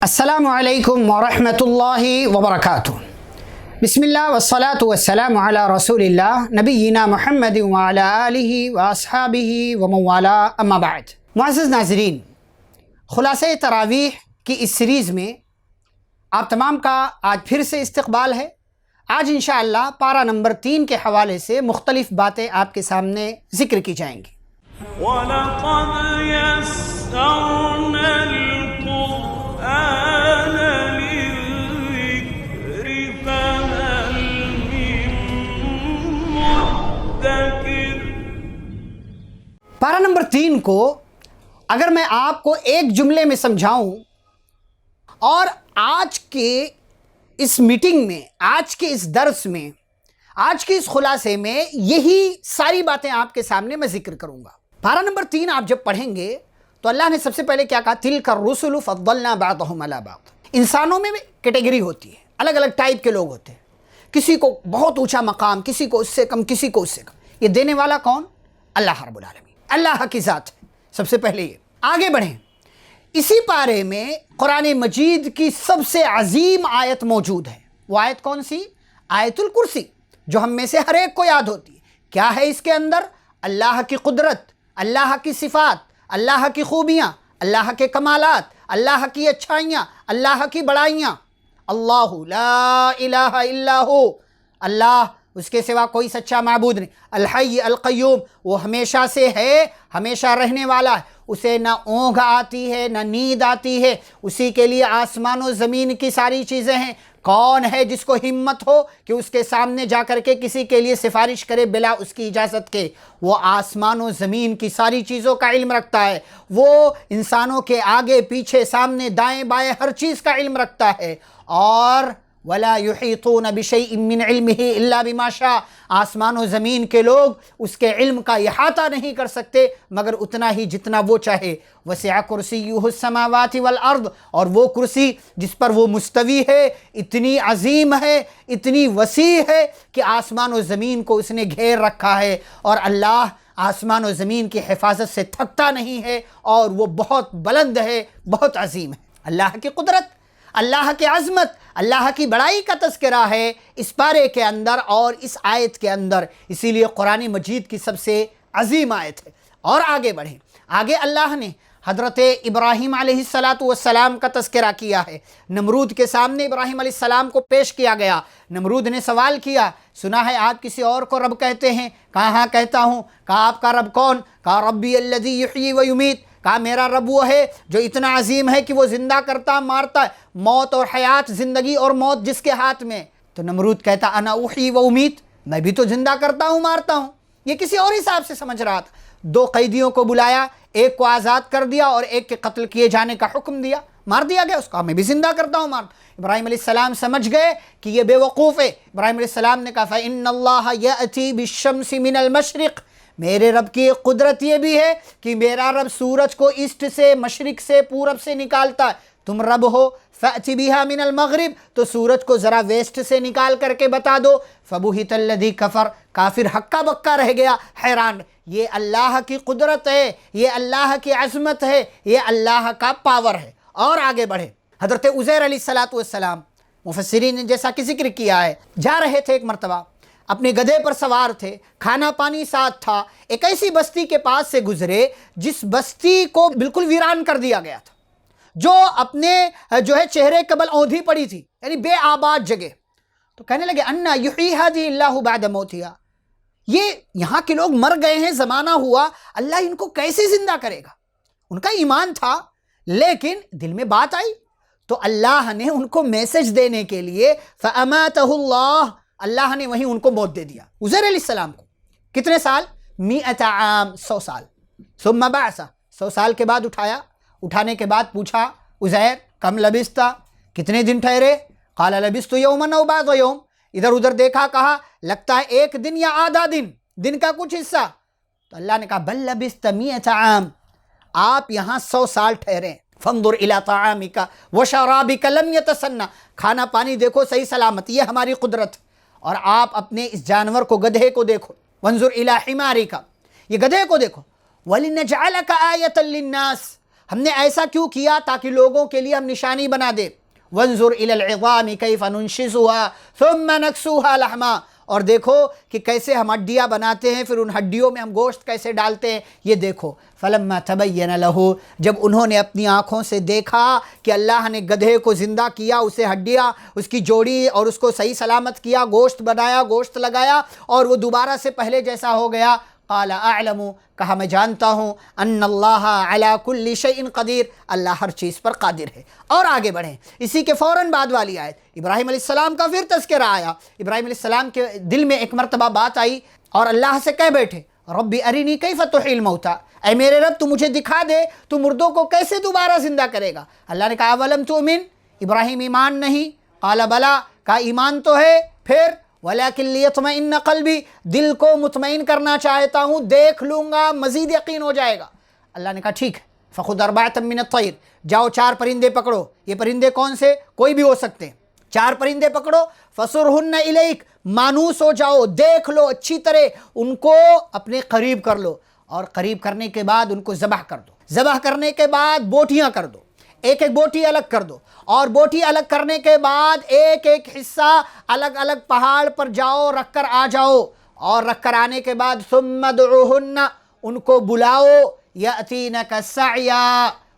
السلام علیکم ورحمۃ اللہ وبرکاتہ۔ بسم اللہ والصلاة والسلام علی رسول اللہ نبینا محمد وعلی آلہ واصحابہ ومن والاہ، اما بعد۔ معزز ناظرین، خلاصہ تراویح کی اس سیریز میں آپ تمام کا آج پھر سے استقبال ہے۔ آج انشاءاللہ پارہ نمبر 3 کے حوالے سے مختلف باتیں آپ کے سامنے ذکر کی جائیں گی۔ وَلَقَدْ يَسَّرْنَا الْقُرْآنَ لِلذِّكْرِ فَهَلْ مِن مُّدَّكِرٍ۔ پارہ نمبر 3 کو اگر میں آپ کو ایک جملے میں سمجھاؤں اور آج کے اس میٹنگ میں، آج کے اس درس میں، آج کے اس خلاصے میں یہی ساری باتیں آپ کے سامنے میں ذکر کروں گا۔ پارہ نمبر 3 آپ جب پڑھیں گے تو اللہ نے سب سے پہلے کیا کہا؟ تِلْكَ الرُّسُلُ فَضَّلْنَا بَعْضَهُمْ عَلَىٰ بَعْضٍ۔ انسانوں میں کیٹیگری ہوتی ہے، الگ الگ ٹائپ کے لوگ ہوتے ہیں، کسی کو بہت اونچا مقام، کسی کو اس سے کم، کسی کو اس سے کم۔ یہ دینے والا کون؟ اللہ رب العالمین، اللہ کی ذات ہے۔ سب سے پہلے یہ آگے بڑھیں، اسی پارے میں قرآن مجید کی سب سے عظیم آیت موجود ہے۔ وہ آیت کون سی؟ آیت الکرسی، جو ہم میں سے ہر ایک کو یاد ہوتی ہے۔ کیا ہے اس کے اندر؟ اللہ کی قدرت، اللہ کی صفات، اللہ کی خوبیاں، اللہ کے کمالات، اللہ کی اچھائیاں، اللہ کی بڑائیاں۔ اللہ لا الہ الا ہو، اللہ، اس کے سوا کوئی سچا معبود نہیں۔ الحی القیوم، وہ ہمیشہ سے ہے، ہمیشہ رہنے والا ہے، اسے نہ اونگھ آتی ہے نہ نیند آتی ہے، اسی کے لیے آسمان و زمین کی ساری چیزیں ہیں۔ کون ہے جس کو ہمت ہو کہ اس کے سامنے جا کر کے کسی کے لیے سفارش کرے بلا اس کی اجازت کے؟ وہ آسمان و زمین کی ساری چیزوں کا علم رکھتا ہے، وہ انسانوں کے آگے پیچھے سامنے دائیں بائیں ہر چیز کا علم رکھتا ہے۔ اور وَلَا يُحِيطُونَ بِشَيْءٍ مِّنْ عِلْمِهِ إِلَّا بِمَا شَاءَ، آسمان و زمین کے لوگ اس کے علم کا احاطہ نہیں کر سکتے مگر اتنا ہی جتنا وہ چاہے۔ وَسِعَ كُرْسِيُّهُ السَّمَاوَاتِ وَالْأَرْضِ، اور وہ کرسی جس پر وہ مستوی ہے اتنی عظیم ہے، اتنی وسیع ہے کہ آسمان و زمین کو اس نے گھیر رکھا ہے، اور اللہ آسمان و زمین کی حفاظت سے تھکتا نہیں ہے، اور وہ بہت بلند ہے، بہت عظیم ہے۔ اللہ کی قدرت، اللہ کی عظمت، اللہ کی بڑائی کا تذکرہ ہے اس پارے کے اندر اور اس آیت کے اندر، اسی لیے قرآن مجید کی سب سے عظیم آیت ہے۔ اور آگے بڑھیں، آگے اللہ نے حضرت ابراہیم علیہ السلام کا تذکرہ کیا ہے۔ نمرود کے سامنے ابراہیم علیہ السلام کو پیش کیا گیا، نمرود نے سوال کیا، سنا ہے آپ کسی اور کو رب کہتے ہیں؟ کہا ہاں کہتا ہوں۔ کہا آپ کا رب کون؟ کہا ربی الذی یحیی و یمیت۔ کہا میرا رب وہ ہے جو اتنا عظیم ہے کہ وہ زندہ کرتا مارتا ہے، موت اور حیات، زندگی اور موت جس کے ہاتھ میں۔ تو نمرود کہتا انا احیی و امیت، میں بھی تو زندہ کرتا ہوں مارتا ہوں۔ یہ کسی اور حساب سے سمجھ رہا تھا۔ 2 قیدیوں کو بلایا، ایک کو آزاد کر دیا اور ایک کے قتل کیے جانے کا حکم دیا، مار دیا گیا، اس کا میں بھی زندہ کرتا ہوں مارتا ہوں۔ ابراہیم علیہ السلام سمجھ گئے کہ یہ بے وقوف ہے۔ ابراہیم علیہ السلام نے کہا فَإِنَّ اللَّهَ يَأْتِي بِالشَّمْسِ مِنَ الْمَشْرِقِ، میرے رب کی ایک قدرت یہ بھی ہے کہ میرا رب سورج کو ایسٹ سے، مشرق سے، پورب سے نکالتا ہے۔ تم رب ہو فَأْتِ بِهَا مِنَ الْمَغْرِبِ، تو سورج کو ذرا ویسٹ سے نکال کر کے بتا دو۔ فَبُهِتَ الَّذِي كَفَرَ، کافر ہکا بکا رہ گیا، حیران۔ یہ اللہ کی قدرت ہے، یہ اللہ کی عظمت ہے، یہ اللہ کا پاور ہے۔ اور آگے بڑھے، حضرت عزیر علیہ السلام، مفسرین نے جیسا کہ ذکر کیا ہے، جا رہے تھے ایک مرتبہ، اپنے گدھے پر سوار تھے، کھانا پانی ساتھ تھا، ایک ایسی بستی کے پاس سے گزرے جس بستی کو بالکل ویران کر دیا گیا تھا، جو اپنے چہرے قبل اوندھی پڑی تھی، یعنی بے آباد جگہ۔ تو کہنے لگے انا یحیی ہذہ اللہ بعد موتہا، یہ یہاں کے لوگ مر گئے ہیں، زمانہ ہوا، اللہ ان کو کیسے زندہ کرے گا؟ ان کا ایمان تھا لیکن دل میں بات آئی، تو اللہ نے ان کو میسج دینے کے لیے فاماتہ اللہ، اللہ نے وہیں ان کو موت دے دیا، عزیر علیہ السلام کو۔ کتنے سال؟ 100 عام، 100 سال۔ ثم بعث، 100 سال کے بعد اٹھایا، اٹھانے کے بعد پوچھا عزیر کم لبثت، کتنے دن ٹھہرے؟ قال لبثت یوما او بعض یوم، ادھر ادھر دیکھا، کہا لگتا ہے ایک دن یا آدھا دن، دن کا کچھ حصہ۔ تو اللہ نے کہا بل لبثت 100 عام، آپ یہاں 100 سال ٹھہرے۔ فانظر الی طعامک وشرابک لم یتسنى، کھانا پانی دیکھو صحیح سلامت، یہ ہماری قدرت۔ اور آپ اپنے اس جانور کو، گدھے کو دیکھو، وانظر الی حمارک، یہ گدھے کو دیکھو، وَلِنَجْعَلَكَ آیَةً لِلنَّاسِ، ہم نے ایسا کیوں کیا؟ تاکہ لوگوں کے لیے ہم نشانی بنا دے. وانظر الی العظام کیف ننشزها ثم نکسوها لحما، اور دیکھو کہ کیسے ہم ہڈیاں بناتے ہیں، پھر ان ہڈیوں میں ہم گوشت کیسے ڈالتے ہیں، یہ دیکھو. فلما تبین له، جب انہوں نے اپنی آنکھوں سے دیکھا کہ اللہ نے گدھے کو زندہ کیا، اسے ہڈیاں اس کی جوڑی اور اس کو صحیح سلامت کیا، گوشت بنایا، گوشت لگایا، اور وہ دوبارہ سے پہلے جیسا ہو گیا. قال اعلم، کہا میں جانتا ہوں، ان اللہ علی کل شیء قدیر، اللہ ہر چیز پر قادر ہے. اور آگے بڑھیں، اسی کے فوراً بعد والی آیت ابراہیم علیہ السلام کا پھر تذکرہ آیا. ابراہیم علیہ السلام کے دل میں ایک مرتبہ بات آئی اور اللہ سے کہہ بیٹھے، ربی ارینی کیف تحیی الموتیٰ، اے میرے رب تو مجھے دکھا دے تو مردوں کو کیسے دوبارہ زندہ کرے گا. اللہ نے کہا اولم تؤمن، ابراہیم ایمان نہیں؟ قال بلا، کہا ایمان تو ہے. پھر ولیکن لیطمئن قلبی، دل کو مطمئن کرنا چاہتا ہوں، دیکھ لوں گا مزید یقین ہو جائے گا. اللہ نے کہا ٹھیک ہے، فخذ اربعۃ من الطیر، جاؤ 4 پرندے پکڑو. یہ پرندے کون سے؟ کوئی بھی ہو سکتے ہیں. 4 پرندے پکڑو، فصرہن الیک، مانوس ہو جاؤ، دیکھ لو اچھی طرح، ان کو اپنے قریب کر لو، اور قریب کرنے کے بعد ان کو ذبح کر دو. ذبح کرنے کے بعد بوٹیاں کر دو، ایک ایک بوٹی الگ کر دو، اور بوٹی الگ کرنے کے بعد ایک ایک حصہ الگ الگ پہاڑ پر جاؤ، رکھ کر آ جاؤ، اور رکھ کر آنے کے بعد ثم ادعوہن، ان کو بلاؤ، یأتینک سعیا،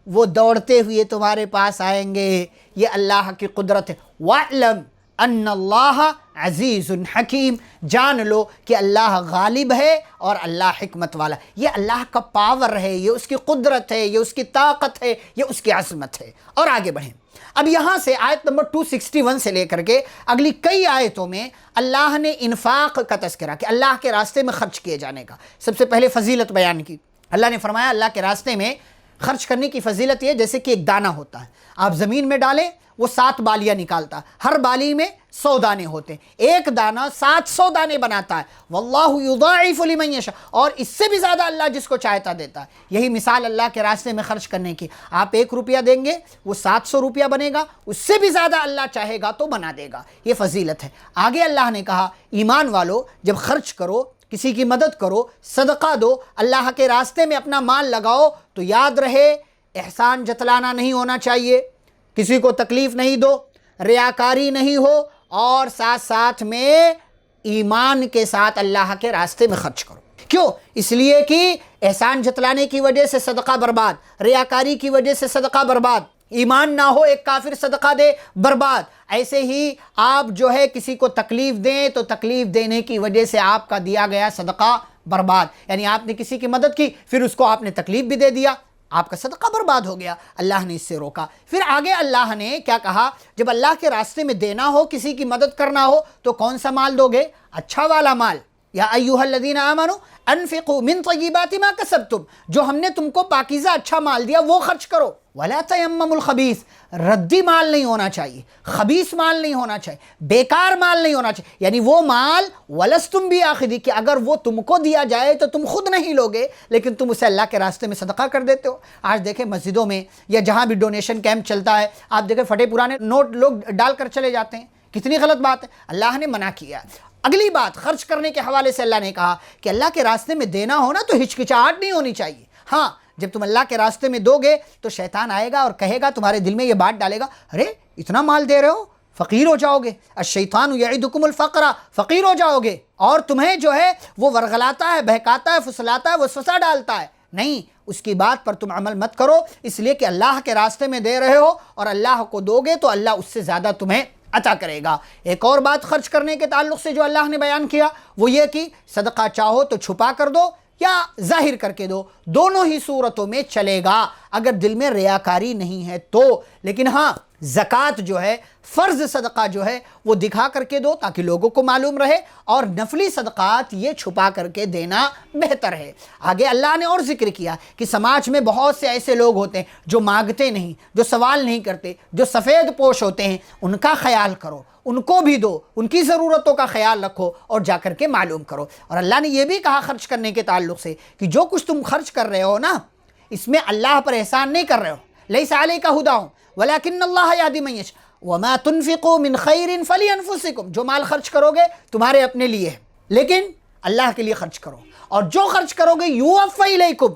وہ دوڑتے ہوئے تمہارے پاس آئیں گے. یہ اللہ کی قدرت ہے. وَاعْلَمْ ان اللہ عزیز حکیم، جان لو کہ اللہ غالب ہے اور اللہ حکمت والا. یہ اللہ کا پاور ہے، یہ اس کی قدرت ہے، یہ اس کی طاقت ہے، یہ اس کی عظمت ہے. اور آگے بڑھیں. اب یہاں سے آیت نمبر 261 سے لے کر کے اگلی کئی آیتوں میں اللہ نے انفاق کا تذکرہ کہ اللہ کے راستے میں خرچ کیے جانے کا. سب سے پہلے فضیلت بیان کی. اللہ نے فرمایا اللہ کے راستے میں خرچ کرنے کی فضیلت یہ جیسے کہ ایک دانہ ہوتا ہے، آپ زمین میں ڈالیں، وہ 7 بالیاں نکالتا ہے، ہر بالی میں 100 دانے ہوتے ہیں، ایک دانہ 700 دانے بناتا ہے. واللہ یضاعف لمن یشاء، اور اس سے بھی زیادہ اللہ جس کو چاہتا دیتا ہے. یہی مثال اللہ کے راستے میں خرچ کرنے کی. آپ 1 روپیہ دیں گے، وہ 700 روپیہ بنے گا، اس سے بھی زیادہ اللہ چاہے گا تو بنا دے گا. یہ فضیلت ہے. آگے اللہ نے کہا ایمان والو جب خرچ کرو، کسی کی مدد کرو، صدقہ دو، اللہ کے راستے میں اپنا مال لگاؤ، تو یاد رہے احسان جتلانا نہیں ہونا چاہیے، کسی کو تکلیف نہیں دو، ریاکاری نہیں ہو، اور ساتھ ساتھ میں ایمان کے ساتھ اللہ کے راستے میں خرچ کرو. کیوں؟ اس لیے کہ احسان جتلانے کی وجہ سے صدقہ برباد، ریاکاری کی وجہ سے صدقہ برباد، ایمان نہ ہو ایک کافر صدقہ دے برباد. ایسے ہی آپ جو ہے کسی کو تکلیف دیں تو تکلیف دینے کی وجہ سے آپ کا دیا گیا صدقہ برباد. یعنی آپ نے کسی کی مدد کی، پھر اس کو آپ نے تکلیف بھی دے دیا، آپ کا صدقہ برباد ہو گیا. اللہ نے اس سے روکا. پھر آگے اللہ نے کیا کہا؟ جب اللہ کے راستے میں دینا ہو، کسی کی مدد کرنا ہو، تو کون سا مال دو گے؟ اچھا والا مال. یا ایھا الذین آمنوا انفقوا من طیبات ما کسبتم، جو ہم نے تم کو پاکیزہ اچھا مال دیا وہ خرچ کرو. ولا تیمموا الخبیث، ردی مال نہیں ہونا چاہیے، خبیث مال نہیں ہونا چاہیے، بیکار مال نہیں ہونا چاہیے. یعنی وہ مال ولستم بآخذی، کہ اگر وہ تم کو دیا جائے تو تم خود نہیں لوگے، لیکن تم اسے اللہ کے راستے میں صدقہ کر دیتے ہو. آج دیکھیں مسجدوں میں یا جہاں بھی ڈونیشن کیمپ چلتا ہے، آپ دیکھیں پھٹے پرانے نوٹ لوگ ڈال کر چلے جاتے ہیں. کتنی غلط بات ہے، اللہ نے منع کیا. اگلی بات خرچ کرنے کے حوالے سے اللہ نے کہا کہ اللہ کے راستے میں دینا ہو نا تو ہچکچاہٹ نہیں ہونی چاہیے. ہاں جب تم اللہ کے راستے میں دو گے تو شیطان آئے گا اور کہے گا، تمہارے دل میں یہ بات ڈالے گا، ارے اتنا مال دے رہے ہو، فقیر ہو جاؤ گے. الشیطان یعدکم الفقر، فقیر ہو جاؤ گے، اور تمہیں جو ہے وہ ورغلاتا ہے، بہکاتا ہے، فسلاتا ہے، وسوسہ ڈالتا ہے. نہیں، اس کی بات پر تم عمل مت کرو، اس لیے کہ اللہ کے راستے میں دے رہے ہو اور اللہ کو دو گے تو اللہ اس سے زیادہ تمہیں عطا کرے گا. ایک اور بات خرچ کرنے کے تعلق سے جو اللہ نے بیان کیا وہ یہ کہ صدقہ چاہو تو چھپا کر دو یا ظاہر کر کے دو، دونوں ہی صورتوں میں چلے گا اگر دل میں ریاکاری نہیں ہے تو. لیکن ہاں زکوٰۃ جو ہے، فرض صدقہ جو ہے وہ دکھا کر کے دو تاکہ لوگوں کو معلوم رہے، اور نفلی صدقات یہ چھپا کر کے دینا بہتر ہے. آگے اللہ نے اور ذکر کیا کہ سماج میں بہت سے ایسے لوگ ہوتے ہیں جو مانگتے نہیں، جو سوال نہیں کرتے، جو سفید پوش ہوتے ہیں، ان کا خیال کرو، ان کو بھی دو، ان کی ضرورتوں کا خیال رکھو اور جا کر کے معلوم کرو. اور اللہ نے یہ بھی کہا خرچ کرنے کے تعلق سے کہ جو کچھ تم خرچ کر رہے ہو نا، اس میں اللہ پر احسان نہیں کر رہے ہو. لیس علیک ھداھم ولکن اللہ یہدی من یشاء وما تنفقوا من خیر فلانفسکم. جو مال خرچ کرو گے تمہارے اپنے لیے ہے، لیکن اللہ کے لیے خرچ کرو، اور جو خرچ کرو گے یوفی الیکم،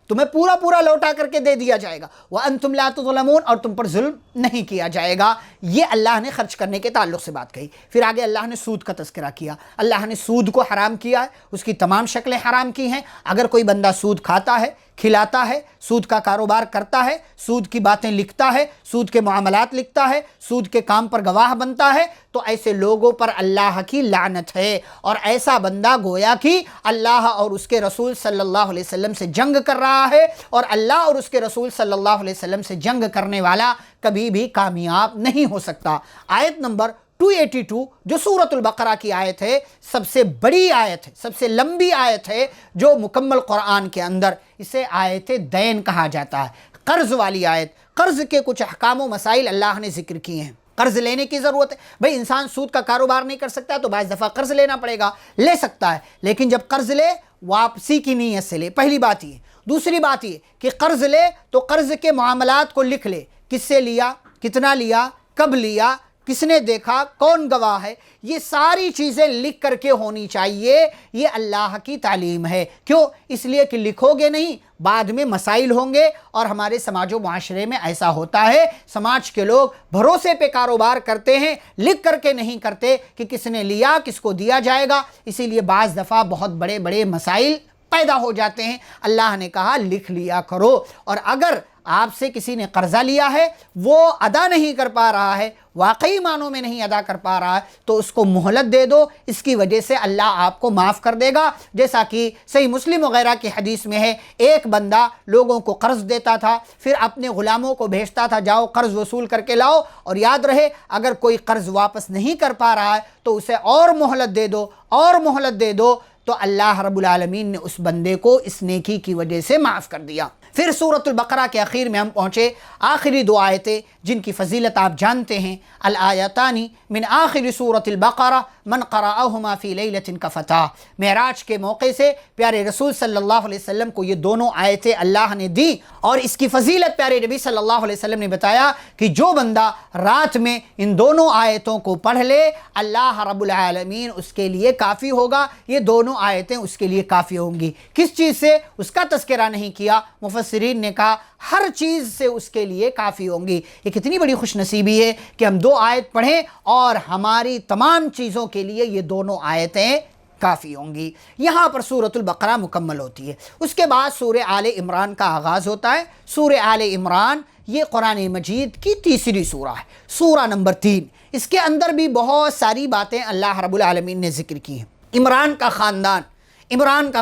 تمہیں پورا پورا لوٹا کر کے دے دیا جائے گا، وَأَنْتُمْ لَا تُظْلَمُونَ، اور تم پر ظلم نہیں کیا جائے گا۔ یہ اللہ نے خرچ کرنے کے تعلق سے بات کہی۔ پھر آگے اللہ نے سود کا تذکرہ کیا۔ اللہ نے سود کو حرام کیا ہے، اس کی تمام شکلیں حرام کی ہیں۔ اگر کوئی بندہ سود کھاتا ہے، کھلاتا ہے، سود کا کاروبار کرتا ہے، سود کی باتیں لکھتا ہے، سود کے معاملات لکھتا ہے، سود کے کام پر گواہ بنتا ہے، تو ایسے لوگوں پر اللہ کی لعنت ہے، اور ایسا بندہ گویا کہ اللہ اور اس کے رسول صلی اللہ علیہ وسلم سے جنگ کر رہا ہے، اور اللہ اور اس کے رسول صلی اللہ علیہ وسلم سے جنگ کرنے والا کبھی بھی کامیاب نہیں ہو سکتا۔ آیت نمبر 282 جو سورۃ البقرہ کی آیت ہے، سب سے بڑی آیت ہے، سب سے لمبی آیت ہے جو مکمل قرآن کے اندر، اسے آیت دین کہا جاتا ہے، قرض والی آیت۔ قرض کے کچھ احکام و مسائل اللہ نے ذکر کیے ہیں۔ قرض لینے کی ضرورت ہے، بھئی انسان سود کا کاروبار نہیں کر سکتا تو بعض دفعہ قرض لینا پڑے گا، لے سکتا ہے، لیکن جب قرض لے واپسی کی نیت سے لے، پہلی بات یہ۔ دوسری بات یہ کہ قرض لے تو قرض کے معاملات کو لکھ لے، کس سے لیا، کتنا لیا، کب لیا، کس نے دیکھا، کون گواہ ہے، یہ ساری چیزیں لکھ کر کے ہونی چاہیے۔ یہ اللہ کی تعلیم ہے۔ کیوں؟ اس لیے کہ لکھو گے نہیں، بعد میں مسائل ہوں گے، اور ہمارے سماج و معاشرے میں ایسا ہوتا ہے، سماج کے لوگ بھروسے پہ کاروبار کرتے ہیں، لکھ کر کے نہیں کرتے کہ کس نے لیا، کس کو دیا جائے گا، اسی لیے بعض دفعہ بہت بڑے بڑے مسائل پیدا ہو جاتے ہیں۔ اللہ نے کہا لکھ لیا کرو، اور اگر آپ سے کسی نے قرضہ لیا ہے، وہ ادا نہیں کر پا رہا ہے، واقعی معنوں میں نہیں ادا کر پا رہا ہے، تو اس کو مہلت دے دو، اس کی وجہ سے اللہ آپ کو معاف کر دے گا۔ جیسا کہ صحیح مسلم وغیرہ کی حدیث میں ہے، ایک بندہ لوگوں کو قرض دیتا تھا، پھر اپنے غلاموں کو بھیجتا تھا جاؤ قرض وصول کر کے لاؤ، اور یاد رہے اگر کوئی قرض واپس نہیں کر پا رہا ہے تو اسے اور مہلت دے دو، اور مہلت دے دو، تو اللہ رب العالمین نے اس بندے کو اس نیکی کی وجہ سے معاف کر دیا۔ پھر سورۃ البقرہ کے اخیر میں ہم پہنچے، آخری دو آیتیں جن کی فضیلت آپ جانتے ہیں، الآیتان من آخر سورۃ البقرہ من قرأہما فی لیلۃ کفتاہ۔ معراج کے موقع سے پیارے رسول صلی اللہ علیہ وسلم کو یہ دونوں آیتیں اللہ نے دی، اور اس کی فضیلت پیارے نبی صلی اللہ علیہ وسلم نے بتایا کہ جو بندہ رات میں ان دونوں آیتوں کو پڑھ لے، اللہ رب العالمین اس کے لیے کافی ہوگا، یہ دونوں آیتیں اس کے لیے کافی ہوں گی۔ کس چیز سے؟ اس کا تذکرہ نہیں کیا، مفسرین نے کہا ہر چیز سے اس کے لیے کافی ہوں گی۔ یہ کتنی بڑی خوش نصیبی ہے کہ ہم دو آیت پڑھیں اور ہماری تمام چیزوں کے لیے یہ دونوں آیتیں کافی ہوں گی۔ یہاں پر سورۃ البقرہ مکمل ہوتی ہے۔ اس کے بعد سورہ آل عمران کا آغاز ہوتا ہے۔ سورہ آل عمران یہ قرآن مجید کی تیسری سورہ ہے، سورہ نمبر 3۔ اس کے اندر بھی بہت ساری باتیں اللہ رب العالمین نے ذکر کی ہیں۔ عمران کا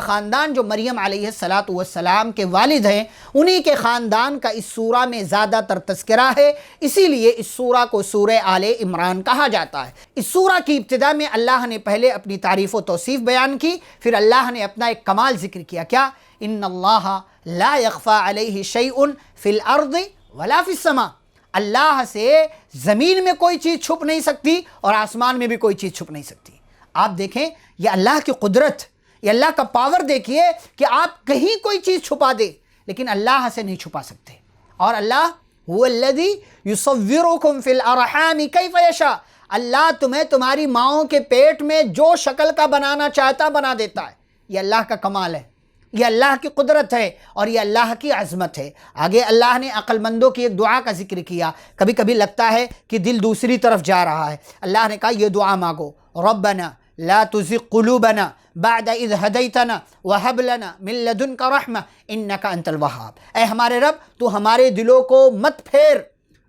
خاندان جو مریم علیہ السلام کے والد ہیں، انہی کے خاندان کا اس سورہ میں زیادہ تر تذکرہ ہے، اسی لیے اس سورہ کو سورہ آل عمران کہا جاتا ہے۔ اس سورہ کی ابتدا میں اللہ نے پہلے اپنی تعریف و توصیف بیان کی، پھر اللہ نے اپنا ایک کمال ذکر کیا، کیا؟ ان اللہ لا یخفی علیہ شیء فی الارض ولا فی السماء۔ اللہ سے زمین میں کوئی چیز چھپ نہیں سکتی اور آسمان میں بھی کوئی چیز چھپ نہیں سکتی۔ آپ دیکھیں یہ اللہ کی قدرت، یہ اللہ کا پاور دیکھیے کہ آپ کہیں کوئی چیز چھپا دے لیکن اللہ سے نہیں چھپا سکتے۔ اور اللہ هو الذی یصورکم فی الارحام کیف یشاء، اللہ تمہیں تمہاری ماؤں کے پیٹ میں جو شکل کا بنانا چاہتا بنا دیتا ہے۔ یہ اللہ کا کمال ہے، یہ اللہ کی قدرت ہے، اور یہ اللہ کی عظمت ہے۔ آگے اللہ نے عقل مندوں کی ایک دعا کا ذکر کیا۔ کبھی کبھی لگتا ہے کہ دل دوسری طرف جا رہا ہے، اللہ نے کہا یہ دعا مانگو، ربنا لا تزغ قلوبنا بعد اذ ہدیتنا وہب لنا من لدنک رحمہ انک انت الوہاب۔ اے ہمارے رب تو ہمارے دلوں کو مت پھیر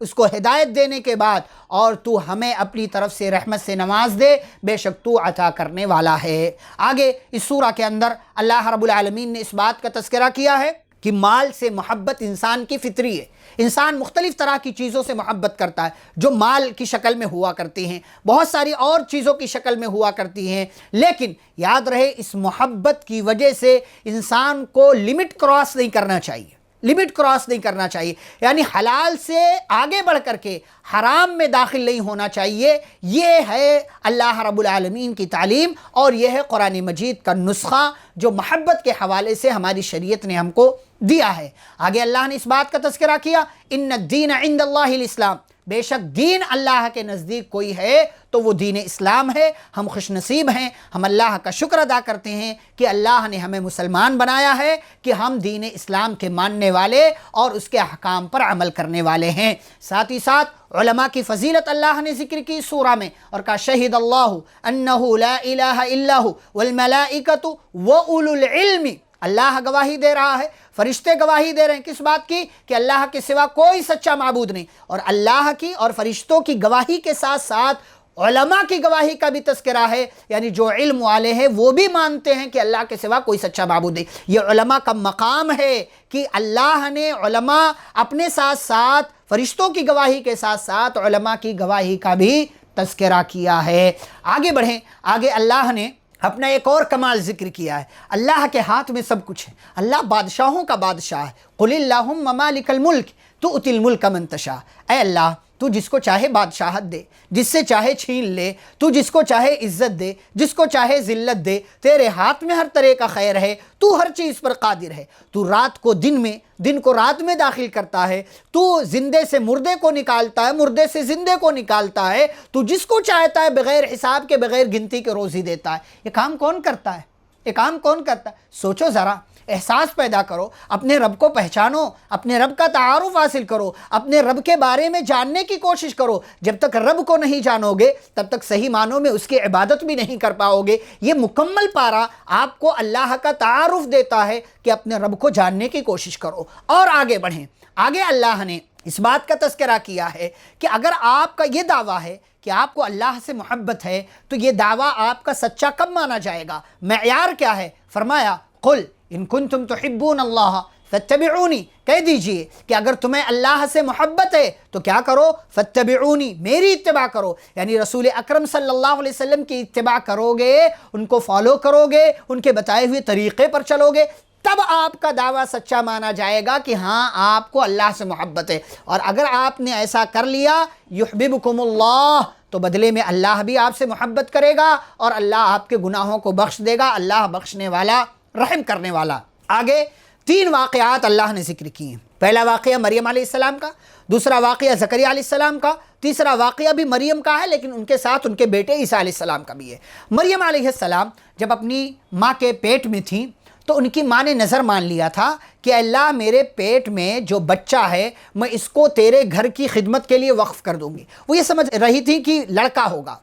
اس کو ہدایت دینے کے بعد، اور تو ہمیں اپنی طرف سے رحمت سے نواز دے، بے شک تو عطا کرنے والا ہے۔ آگے اس سورہ کے اندر اللہ رب العالمین نے اس بات کا تذکرہ کیا ہے کہ مال سے محبت انسان کی فطری ہے۔ انسان مختلف طرح کی چیزوں سے محبت کرتا ہے جو مال کی شکل میں ہوا کرتی ہیں، بہت ساری اور چیزوں کی شکل میں ہوا کرتی ہیں، لیکن یاد رہے اس محبت کی وجہ سے انسان کو لمٹ کراس نہیں کرنا چاہیے، لمٹ کراس نہیں کرنا چاہیے، یعنی حلال سے آگے بڑھ کر کے حرام میں داخل نہیں ہونا چاہیے۔ یہ ہے اللہ رب العالمین کی تعلیم، اور یہ ہے قرآن مجید کا نسخہ جو محبت کے حوالے سے ہماری شریعت نے ہم کو دیا ہے۔ آگے اللہ نے اس بات کا تذکرہ کیا، ان الدین عند اللہ الاسلام، بے شک دین اللہ کے نزدیک کوئی ہے تو وہ دین اسلام ہے۔ ہم خوش نصیب ہیں، ہم اللہ کا شکر ادا کرتے ہیں کہ اللہ نے ہمیں مسلمان بنایا ہے کہ ہم دین اسلام کے ماننے والے اور اس کے احکام پر عمل کرنے والے ہیں۔ ساتھ ہی ساتھ علماء کی فضیلت اللہ نے ذکر کی سورہ میں اور کہا شہد اللہ انہ لا الہ الا ہو والملائکۃ واولو العلم، اللہ گواہی دے رہا ہے، فرشتے گواہی دے رہے ہیں کس بات کی؟ کہ اللہ کے سوا کوئی سچا معبود نہیں، اور اللہ کی اور فرشتوں کی گواہی کے ساتھ ساتھ علماء کی گواہی کا بھی تذکرہ ہے، یعنی جو علم والے ہیں وہ بھی مانتے ہیں کہ اللہ کے سوا کوئی سچا معبود نہیں۔ یہ علماء کا مقام ہے کہ اللہ نے علماء اپنے ساتھ ساتھ فرشتوں کی گواہی کے ساتھ ساتھ علماء کی گواہی کا بھی تذکرہ کیا ہے۔ آگے بڑھیں، آگے اللہ نے اپنا ایک اور کمال ذکر کیا ہے۔ اللہ کے ہاتھ میں سب کچھ ہے، اللہ بادشاہوں کا بادشاہ ہے۔ قل اللہم مالک الملک تؤتی الملک من تشاء، اے اللہ تو جس کو چاہے بادشاہت دے، جس سے چاہے چھین لے، تو جس کو چاہے عزت دے، جس کو چاہے ذلت دے، تیرے ہاتھ میں ہر طرح کا خیر ہے، تو ہر چیز پر قادر ہے، تو رات کو دن میں، دن کو رات میں داخل کرتا ہے، تو زندے سے مردے کو نکالتا ہے، مردے سے زندے کو نکالتا ہے، تو جس کو چاہتا ہے بغیر حساب کے بغیر گنتی کے روزی دیتا ہے۔ یہ کام کون کرتا ہے؟ یہ کام کون کرتا ہے؟ سوچو ذرا، احساس پیدا کرو، اپنے رب کو پہچانو، اپنے رب کا تعارف حاصل کرو، اپنے رب کے بارے میں جاننے کی کوشش کرو۔ جب تک رب کو نہیں جانو گے تب تک صحیح معنوں میں اس کی عبادت بھی نہیں کر پاؤ گے۔ یہ مکمل پارہ آپ کو اللہ کا تعارف دیتا ہے کہ اپنے رب کو جاننے کی کوشش کرو۔ اور آگے بڑھیں، آگے اللہ نے اس بات کا تذکرہ کیا ہے کہ اگر آپ کا یہ دعویٰ ہے کہ آپ کو اللہ سے محبت ہے تو یہ دعویٰ آپ کا سچا کب مانا جائے گا؟ معیار کیا ہے؟ فرمایا قل ان کنتم تحبون اللہ فاتبعونی، کہہ دیجئے کہ اگر تمہیں اللہ سے محبت ہے تو کیا کرو؟ فاتبعونی، میری اتباع کرو، یعنی رسول اکرم صلی اللہ علیہ وسلم کی اتباع کرو گے، ان کو فالو کرو گے، ان کے بتائے ہوئے طریقے پر چلو گے، تب آپ کا دعویٰ سچا مانا جائے گا کہ ہاں آپ کو اللہ سے محبت ہے۔ اور اگر آپ نے ایسا کر لیا یحببکم اللہ، تو بدلے میں اللہ بھی آپ سے محبت کرے گا اور اللہ آپ کے گناہوں کو بخش دے گا، اللہ بخشنے والا، رحم کرنے والا۔ آگے 3 واقعات اللہ نے ذکر کیے ہیں۔ پہلا واقعہ مریم علیہ السلام کا، دوسرا واقعہ زکریا علیہ السلام کا، تیسرا واقعہ بھی مریم کا ہے لیکن ان کے ساتھ ان کے بیٹے عیسیٰ علیہ السلام کا بھی ہے۔ مریم علیہ السلام جب اپنی ماں کے پیٹ میں تھیں تو ان کی ماں نے نظر مان لیا تھا کہ اللہ میرے پیٹ میں جو بچہ ہے میں اس کو تیرے گھر کی خدمت کے لیے وقف کر دوں گی۔ وہ یہ سمجھ رہی تھی کہ لڑکا ہوگا،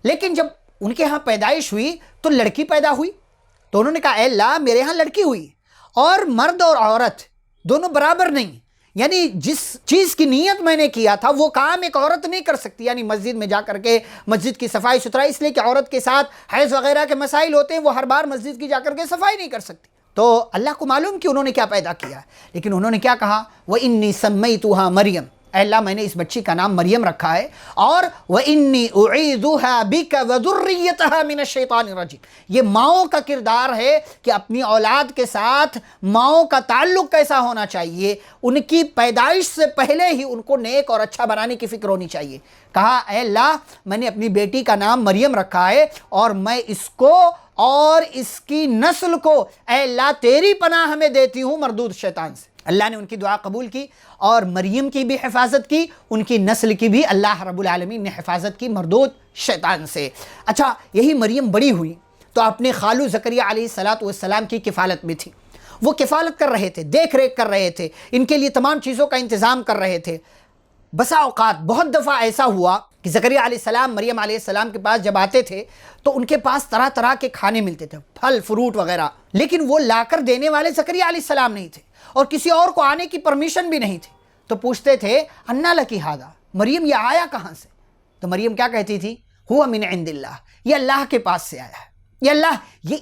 لیکن جب ان کے ہاں پیدائش ہوئی تو لڑکی پیدا ہوئی، تو انہوں نے کہا اے اللہ میرے ہاں لڑکی ہوئی، اور مرد اور عورت دونوں برابر نہیں، یعنی جس چیز کی نیت میں نے کیا تھا وہ کام ایک عورت نہیں کر سکتی، یعنی مسجد میں جا کر کے مسجد کی صفائی ستھرائی، اس لیے کہ عورت کے ساتھ حیض وغیرہ کے مسائل ہوتے ہیں، وہ ہر بار مسجد کی جا کر کے صفائی نہیں کر سکتی۔ تو اللہ کو معلوم کہ انہوں نے کیا پیدا کیا، لیکن انہوں نے کیا کہا وَإِنِّي سَمَّيْتُهَا مریم، اے اللہ میں نے اس بچی کا نام مریم رکھا ہے، اور وَإِنِّي أُعِيذُهَا بِكَ وَذُرِّيَّتَهَا مِنَ الشَّيْطَانِ الرَّجِيمِ۔ یہ ماؤں کا کردار ہے کہ اپنی اولاد کے ساتھ ماؤں کا تعلق کیسا ہونا چاہیے، ان کی پیدائش سے پہلے ہی ان کو نیک اور اچھا بنانے کی فکر ہونی چاہیے۔ کہا اے اللہ میں نے اپنی بیٹی کا نام مریم رکھا ہے اور میں اس کو اور اس کی نسل کو اے اللہ تیری پناہ میں دیتی ہوں مردود شیطان سے۔ اللہ نے ان کی دعا قبول کی اور مریم کی بھی حفاظت کی، ان کی نسل کی بھی اللہ رب العالمین نے حفاظت کی مردود شیطان سے۔ اچھا یہی مریم بڑی ہوئی تو اپنے خالو زکریا علیہ السلام کی کفالت میں تھی، وہ کفالت کر رہے تھے، دیکھ ریکھ کر رہے تھے، ان کے لیے تمام چیزوں کا انتظام کر رہے تھے۔ بسا اوقات بہت دفعہ ایسا ہوا کہ زکریا علیہ السلام مریم علیہ السلام کے پاس جب آتے تھے تو ان کے پاس طرح طرح کے کھانے ملتے تھے، پھل فروٹ وغیرہ، لیکن وہ لا کر دینے والے زکریا علیہ السلام نہیں تھے اور کسی اور کو آنے کی پرمیشن بھی نہیں تھی۔ تو پوچھتے تھے انا لکی ھذا، مریم یہ آیا کہاں سے؟ تو مریم کیا کہتی تھی؟ ہوا من عند اللہ، یہ اللہ کے پاس سے آیا ہے، یہ اللہ، یہ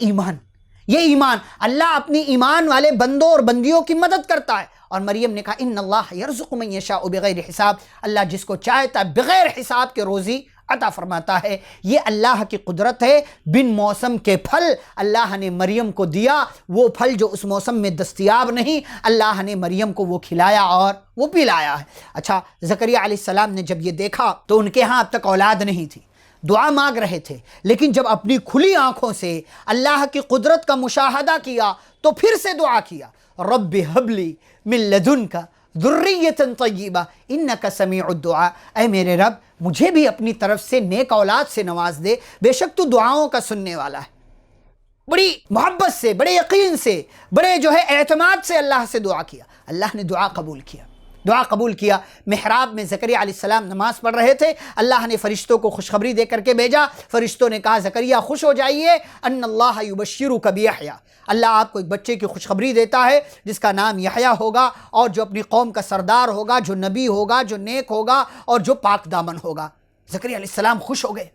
ایمان اللہ اپنی ایمان والے بندوں اور بندیوں کی مدد کرتا ہے۔ اور مریم نے کہا ان اللہ یرزق من یشاء بغیر حساب، اللہ جس کو چاہتا ہے بغیر حساب کے روزی عطا فرماتا ہے۔ یہ اللہ کی قدرت ہے، بن موسم کے پھل اللہ نے مریم کو دیا، وہ پھل جو اس موسم میں دستیاب نہیں اللہ نے مریم کو وہ کھلایا اور وہ پلایا ہے۔ اچھا زکریا علیہ السلام نے جب یہ دیکھا تو ان کے ہاں اب تک اولاد نہیں تھی، دعا مانگ رہے تھے، لیکن جب اپنی کھلی آنکھوں سے اللہ کی قدرت کا مشاہدہ کیا تو پھر سے دعا کیا رب ہب لی من لدنک ذُرِّيَّةً طَيِّبَةً إِنَّكَ سَمِيعُ الدُّعَاء، اے میرے رب مجھے بھی اپنی طرف سے نیک اولاد سے نواز دے، بے شک تو دعاؤں کا سننے والا ہے۔ بڑی محبت سے، بڑے یقین سے، بڑے اعتماد سے اللہ سے دعا کیا، اللہ نے دعا قبول کیا، دعا قبول کیا۔ محراب میں زکریا علیہ السلام نماز پڑھ رہے تھے، اللہ نے فرشتوں کو خوشخبری دے کر کے بھیجا۔ فرشتوں نے کہا زکریا خوش ہو جائیے، ان اللہ یبشرک بیحییٰ، اللہ آپ کو ایک بچے کی خوشخبری دیتا ہے جس کا نام یحییٰ ہوگا، اور جو اپنی قوم کا سردار ہوگا، جو نبی ہوگا، جو نیک ہوگا اور جو پاک دامن ہوگا۔ زکریا علیہ السلام خوش ہو گئے،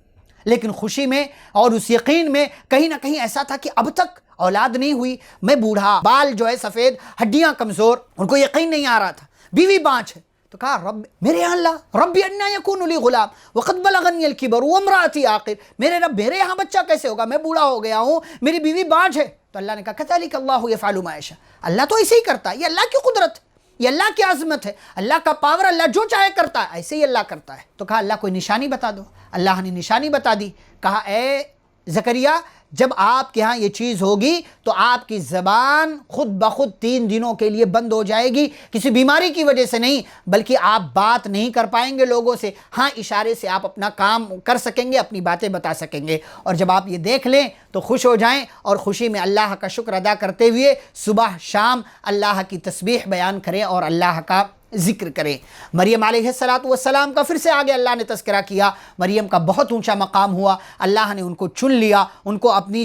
لیکن خوشی میں اور اس یقین میں کہیں نہ کہیں ایسا تھا کہ اب تک اولاد نہیں ہوئی، میں بوڑھا، بال سفید، ہڈیاں کمزور، ان کو یقین نہیں آ رہا تھا، بیوی بانجھ ہے۔ تو کہا رب میرے یہاں اللہ ربی انا یکون لی غلام وقد بلغنی الکبر وامرأتی عاقر، میرے رب میرے یہاں بچہ کیسے ہوگا، میں بوڑھا ہو گیا ہوں، میری بیوی بانجھ ہے۔ تو اللہ نے کہا کذالک اللہ یفعل ما یشاء، اللہ تو ایسے ہی کرتا ہے، یہ اللہ کی قدرت ہے، یہ اللہ کی عظمت ہے، اللہ کا پاور، اللہ جو چاہے کرتا ہے، ایسے ہی اللہ کرتا ہے۔ تو کہا اللہ کوئی نشانی بتا دو، اللہ نے نشانی بتا دی، کہا اے زکریا جب آپ کے ہاں یہ چیز ہوگی تو آپ کی زبان خود بخود 3 دنوں کے لیے بند ہو جائے گی، کسی بیماری کی وجہ سے نہیں، بلکہ آپ بات نہیں کر پائیں گے لوگوں سے، ہاں اشارے سے آپ اپنا کام کر سکیں گے، اپنی باتیں بتا سکیں گے، اور جب آپ یہ دیکھ لیں تو خوش ہو جائیں، اور خوشی میں اللہ کا شکر ادا کرتے ہوئے صبح شام اللہ کی تسبیح بیان کریں اور اللہ کا ذکر کریں۔ مریم علیہ السلام کا پھر سے آگے اللہ نے تذکرہ کیا، مریم کا بہت اونچا مقام ہوا، اللہ نے ان کو چن لیا، ان کو اپنی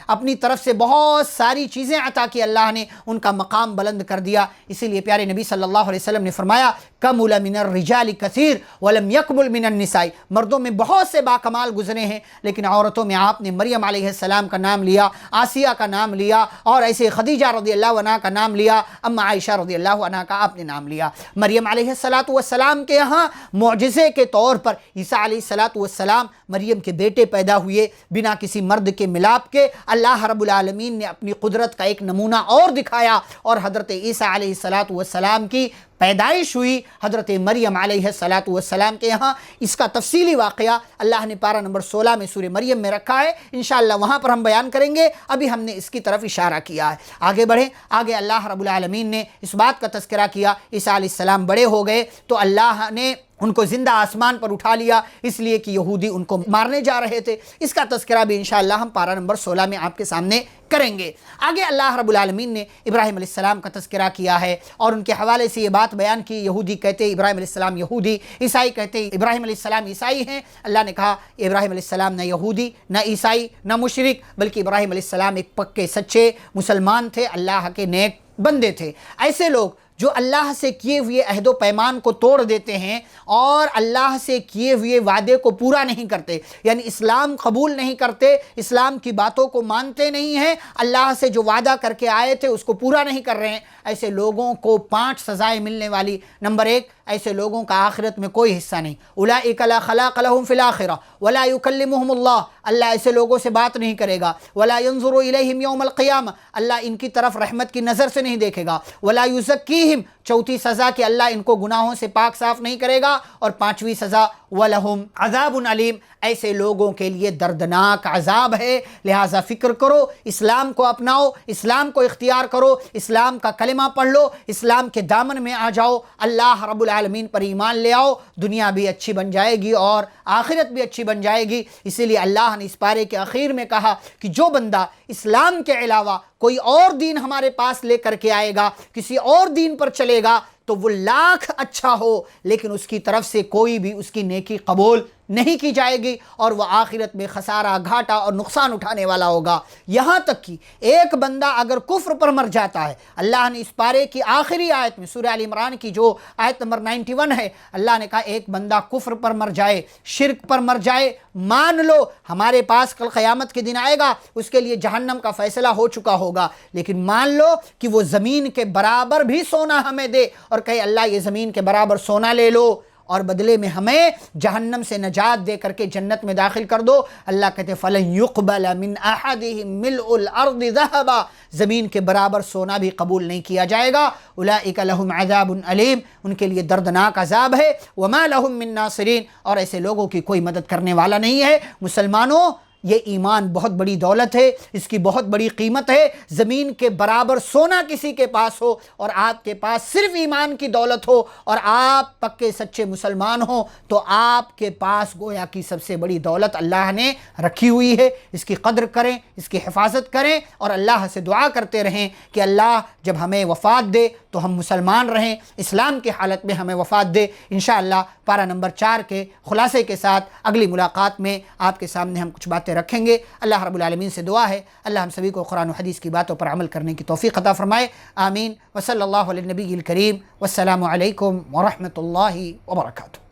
اپنی طرف سے بہت ساری چیزیں عطا کی، اللہ نے ان کا مقام بلند کر دیا۔ اسی لیے پیارے نبی صلی اللہ علیہ وسلم نے فرمایا کمل من الرجال کثیر ولم یکمل من النساء، مردوں میں بہت سے باکمال گزرے ہیں لیکن عورتوں میں آپ نے مریم علیہ السلام کا نام لیا، آسیہ کا نام لیا، اور ایسے خدیجہ رضی اللہ عنہا کا نام لیا، اما عائشہ رضی اللہ عنہا کا آپ نے نام لیا۔ مریم علیہ السلام کے یہاں معجزے کے طور پر عیسیٰ علیہ السلام مریم کے بیٹے پیدا ہوئے بنا کسی مرد کے ملاپ کے، اللہ رب العالمین نے اپنی قدرت کا ایک نمونہ اور دکھایا، اور حضرت عیسیٰ علیہ السلام کی پیدائش ہوئی حضرت مریم علیہ السلام کے یہاں۔ اس کا تفصیلی واقعہ اللہ نے پارہ نمبر 16 میں سورہ مریم میں رکھا ہے، انشاءاللہ وہاں پر ہم بیان کریں گے، ابھی ہم نے اس کی طرف اشارہ کیا ہے۔ آگے بڑھیں، آگے اللہ رب العالمین نے اس بات کا تذکرہ کیا عیسیٰ علیہ السلام بڑے ہو گئے تو اللہ نے ان کو زندہ آسمان پر اٹھا لیا، اس لیے کہ یہودی ان کو مارنے جا رہے تھے۔ اس کا تذکرہ بھی انشاءاللہ ہم پارہ نمبر 16 میں آپ کے سامنے کریں گے۔ آگے اللہ رب العالمین نے ابراہیم علیہ السلام کا تذکرہ کیا ہے، اور ان کے حوالے سے یہ بات بیان کی، یہودی کہتے ابراہیم علیہ السلام یہودی، عیسائی کہتے ابراہیم علیہ السلام عیسائی ہیں۔ اللہ نے کہا ابراہیم علیہ السلام نہ یہودی نہ عیسائی نہ مشرک، بلکہ ابراہیم علیہ السلام ایک پکے سچے مسلمان تھے، اللہ کے نیک بندے تھے۔ ایسے لوگ جو اللہ سے کیے ہوئے عہد و پیمان کو توڑ دیتے ہیں اور اللہ سے کیے ہوئے وعدے کو پورا نہیں کرتے، یعنی اسلام قبول نہیں کرتے، اسلام کی باتوں کو مانتے نہیں ہیں، اللہ سے جو وعدہ کر کے آئے تھے اس کو پورا نہیں کر رہے ہیں، ایسے لوگوں کو 5 سزائیں ملنے والی۔ نمبر 1، ایسے لوگوں کا آخرت میں کوئی حصہ نہیں، اولئک لا خلاق لهم فی الآخرہ ولا یکلمهم اللہ، اللہ ایسے لوگوں سے بات نہیں کرے گا، ولا ينظر الیہم یوم القیامہ، اللہ ان کی طرف رحمت کی نظر سے نہیں دیکھے گا، ولا یزکیہم، چوتھی سزا کہ اللہ ان کو گناہوں سے پاک صاف نہیں کرے گا، اور 5ویں سزا وَلَهُمْ عَذَابٌ علیم، ایسے لوگوں کے لیے دردناک عذاب ہے۔ لہٰذا فکر کرو، اسلام کو اپناؤ، اسلام کو اختیار کرو، اسلام کا کلمہ پڑھ لو، اسلام کے دامن میں آ جاؤ، اللہ رب العالمین پر ایمان لے آؤ، دنیا بھی اچھی بن جائے گی اور آخرت بھی اچھی بن جائے گی۔ اسی لیے اللہ نے اس پارے کے اخیر میں کہا کہ جو بندہ اسلام کے علاوہ کوئی اور دین ہمارے پاس لے کر کے آئے گا، کسی اور دین پر چلے گا، تو وہ لاکھ اچھا ہو لیکن اس کی طرف سے کوئی بھی اس کی نیکی قبول نہیں کی جائے گی، اور وہ آخرت میں خسارہ، گھاٹا اور نقصان اٹھانے والا ہوگا۔ یہاں تک کہ ایک بندہ اگر کفر پر مر جاتا ہے، اللہ نے اس پارے کی آخری آیت میں سورہ آل عمران کی جو آیت نمبر 91 ہے، اللہ نے کہا ایک بندہ کفر پر مر جائے، شرک پر مر جائے، مان لو ہمارے پاس کل قیامت کے دن آئے گا، اس کے لیے جہنم کا فیصلہ ہو چکا ہوگا، لیکن مان لو کہ وہ زمین کے برابر بھی سونا ہمیں دے اور کہے اللہ یہ زمین کے برابر سونا لے لو اور بدلے میں ہمیں جہنم سے نجات دے کر کے جنت میں داخل کر دو، اللہ کہتے فَلَن يُقْبَلَ مِنْ أَحَدِهِمْ مِلْءُ الْأَرْضِ ذَهَبًا، زمین کے برابر سونا بھی قبول نہیں کیا جائے گا۔ أُولَئِكَ لَهُمْ عَذَابٌ أَلِيمٌ، ان کے لیے دردناک عذاب ہے۔ وَمَا لَهُم مِّن نَاصِرِينَ، اور ایسے لوگوں کی کوئی مدد کرنے والا نہیں ہے۔ مسلمانوں، یہ ایمان بہت بڑی دولت ہے، اس کی بہت بڑی قیمت ہے۔ زمین کے برابر سونا کسی کے پاس ہو اور آپ کے پاس صرف ایمان کی دولت ہو اور آپ پکے سچے مسلمان ہوں تو آپ کے پاس گویا کی سب سے بڑی دولت اللہ نے رکھی ہوئی ہے۔ اس کی قدر کریں، اس کی حفاظت کریں اور اللہ سے دعا کرتے رہیں کہ اللہ جب ہمیں وفات دے تو ہم مسلمان رہیں، اسلام کی حالت میں ہمیں وفات دے۔ انشاءاللہ پارہ نمبر 4 کے خلاصے کے ساتھ اگلی ملاقات میں آپ کے سامنے ہم کچھ باتیں رکھیں گے۔ اللہ رب العالمین سے دعا ہے اللہ ہم سبھی کو قرآن و حدیث کی باتوں پر عمل کرنے کی توفیق عطا فرمائے، آمین۔ وصلی اللہ علی النبی الکریم، والسلام علیکم ورحمۃ اللہ وبرکاتہ۔